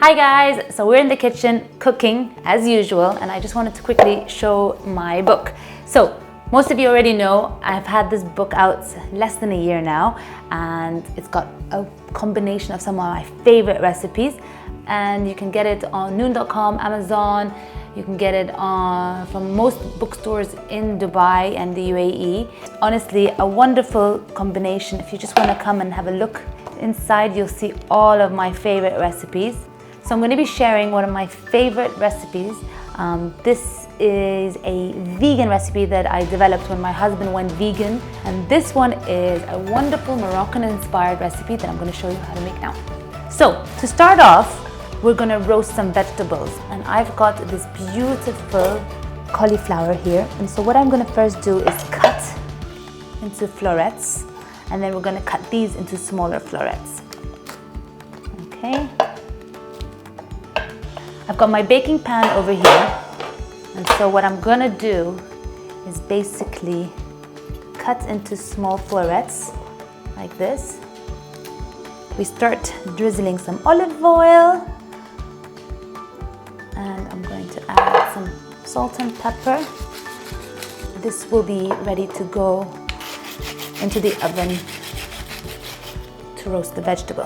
Hi guys, so we're in the kitchen cooking as usual, and I just wanted to quickly show my book. So most of you already know I've had this book out less than a year now, and it's got a combination of some of my favorite recipes, and you can get it on noon.com, Amazon. You can get it from most bookstores in Dubai and the UAE. Honestly, a wonderful combination. If you just want to come and have a look inside, you'll see all of my favorite recipes. So I'm going to be sharing one of my favorite recipes. This is a vegan recipe that I developed when my husband went vegan. And this one is a wonderful Moroccan-inspired recipe that I'm going to show you how to make now. So to start off, we're going to roast some vegetables. And I've got this beautiful cauliflower here. And so what I'm going to first do is cut into florets. And then we're going to cut these into smaller florets. Okay. I've got my baking pan over here, and so what I'm gonna do is basically cut into small florets like this. We start drizzling some olive oil, and I'm going to add some salt and pepper. This will be ready to go into the oven to roast the vegetable.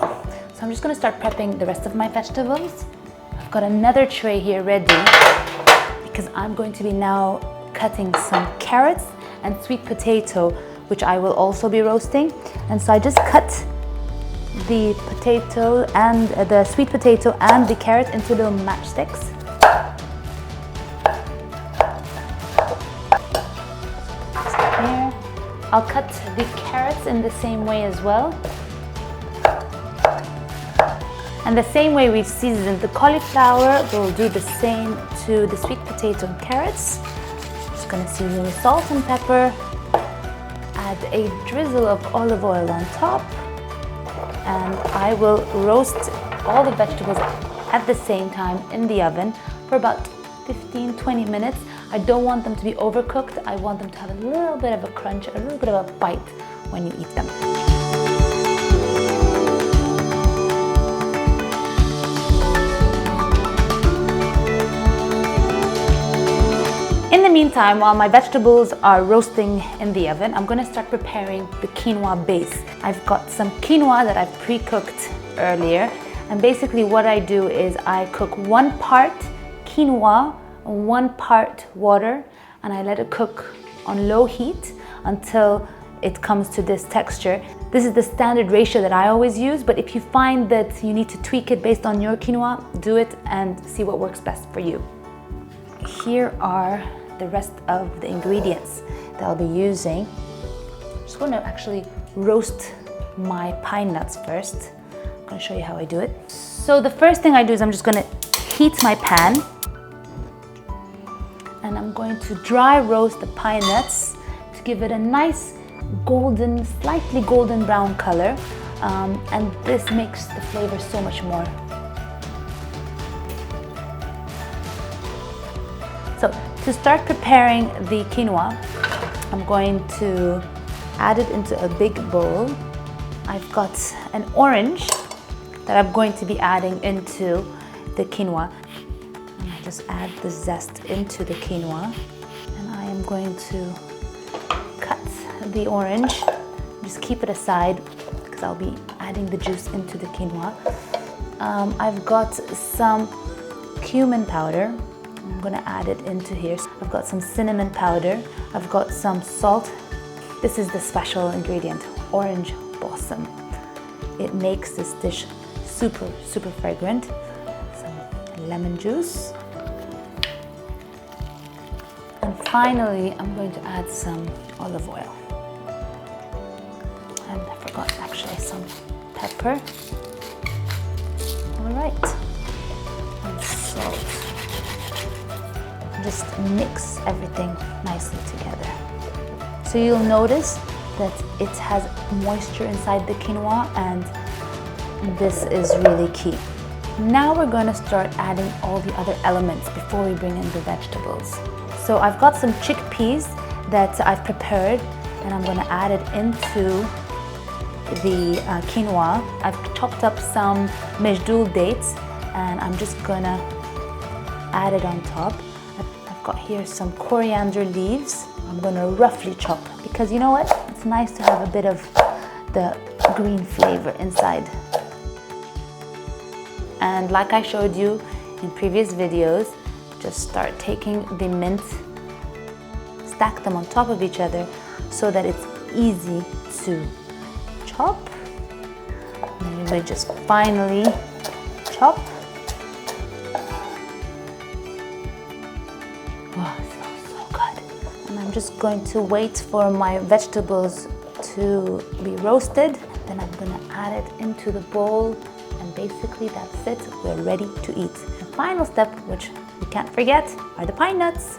So I'm just gonna start prepping the rest of my vegetables. Got another tray here ready because I'm going to be now cutting some carrots and sweet potato, which I will also be roasting. And so I just cut the potato and the sweet potato and the carrot into little matchsticks. So here, I'll cut the carrots in the same way as well. And the same way we've seasoned the cauliflower, we'll do the same to the sweet potato and carrots. Just gonna season with salt and pepper, add a drizzle of olive oil on top, and I will roast all the vegetables at the same time in the oven for about 15-20 minutes. I don't want them to be overcooked. I want them to have a little bit of a crunch, a little bit of a bite when you eat them. In the meantime, while my vegetables are roasting in the oven, I'm going to start preparing the quinoa base. I've got some quinoa that I've pre-cooked earlier, and basically what I do is I cook 1 part quinoa, 1 part water, and I let it cook on low heat until it comes to this texture. This is the standard ratio that I always use, but if you find that you need to tweak it based on your quinoa, do it and see what works best for you. Here are the rest of the ingredients that I'll be using. I'm just going to actually roast my pine nuts first. I'm going to show you how I do it. So the first thing I do is I'm just going to heat my pan, and I'm going to dry roast the pine nuts to give it a nice golden, slightly golden brown color, and this makes the flavor so much more. So to start preparing the quinoa, I'm going to add it into a big bowl. I've got an orange that I'm going to be adding into the quinoa. And I just add the zest into the quinoa. And I am going to cut the orange. Just keep it aside because I'll be adding the juice into the quinoa. I've got some cumin powder. I'm going to add it into here. I've got some cinnamon powder. I've got some salt. This is the special ingredient, orange blossom. It makes this dish super, super fragrant. Some lemon juice. And finally, I'm going to add some olive oil. And I forgot actually some pepper. All right. And salt. Just mix everything nicely together. So you'll notice that it has moisture inside the quinoa, and this is really key. Now we're going to start adding all the other elements before we bring in the vegetables. So I've got some chickpeas that I've prepared, and I'm going to add it into the quinoa, I've chopped up some mejdool dates and I'm just gonna add it on top. I've got here some coriander leaves. I'm gonna roughly chop because you know what? It's nice to have a bit of the green flavor inside. And like I showed you in previous videos, just start taking the mint, stack them on top of each other so that it's easy to chop. And we just finally chop. Oh, it smells so good. And I'm just going to wait for my vegetables to be roasted. Then I'm gonna add it into the bowl. And basically that's it, we're ready to eat. The final step, which we can't forget, are the pine nuts.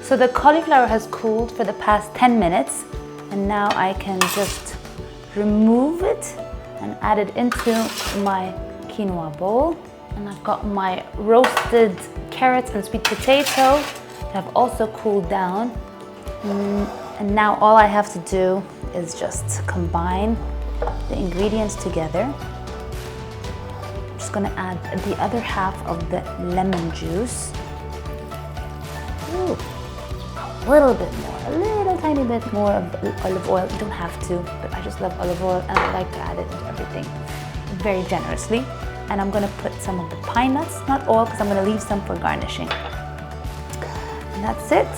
So the cauliflower has cooled for the past 10 minutes and now I can just remove it and add it into my quinoa bowl. And I've got my roasted carrots and sweet potato that have also cooled down. And now all I have to do is just combine the ingredients together. I'm just gonna add the other half of the lemon juice. Ooh, a little bit more, a little tiny bit more of olive oil. You don't have to, but I just love olive oil and I like to add it into everything very generously. And I'm gonna put some of the pine nuts, not all, because I'm gonna leave some for garnishing. And that's it.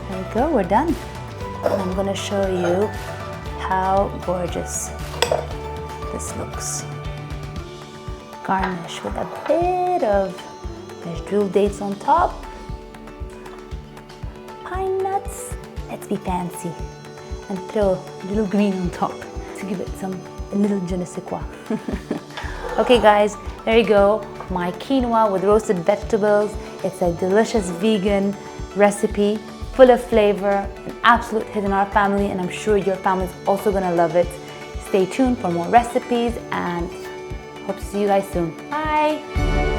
There we go, we're done. And I'm gonna show you how gorgeous this looks. Garnish with a bit of mejdool dates on top. Pine nuts, let's be fancy. And throw a little green on top to give it a little je ne sais quoi. Okay guys, there you go. My quinoa with roasted vegetables. It's a delicious vegan recipe, full of flavor, an absolute hit in our family, and I'm sure your family is also gonna love it. Stay tuned for more recipes and hope to see you guys soon. Bye!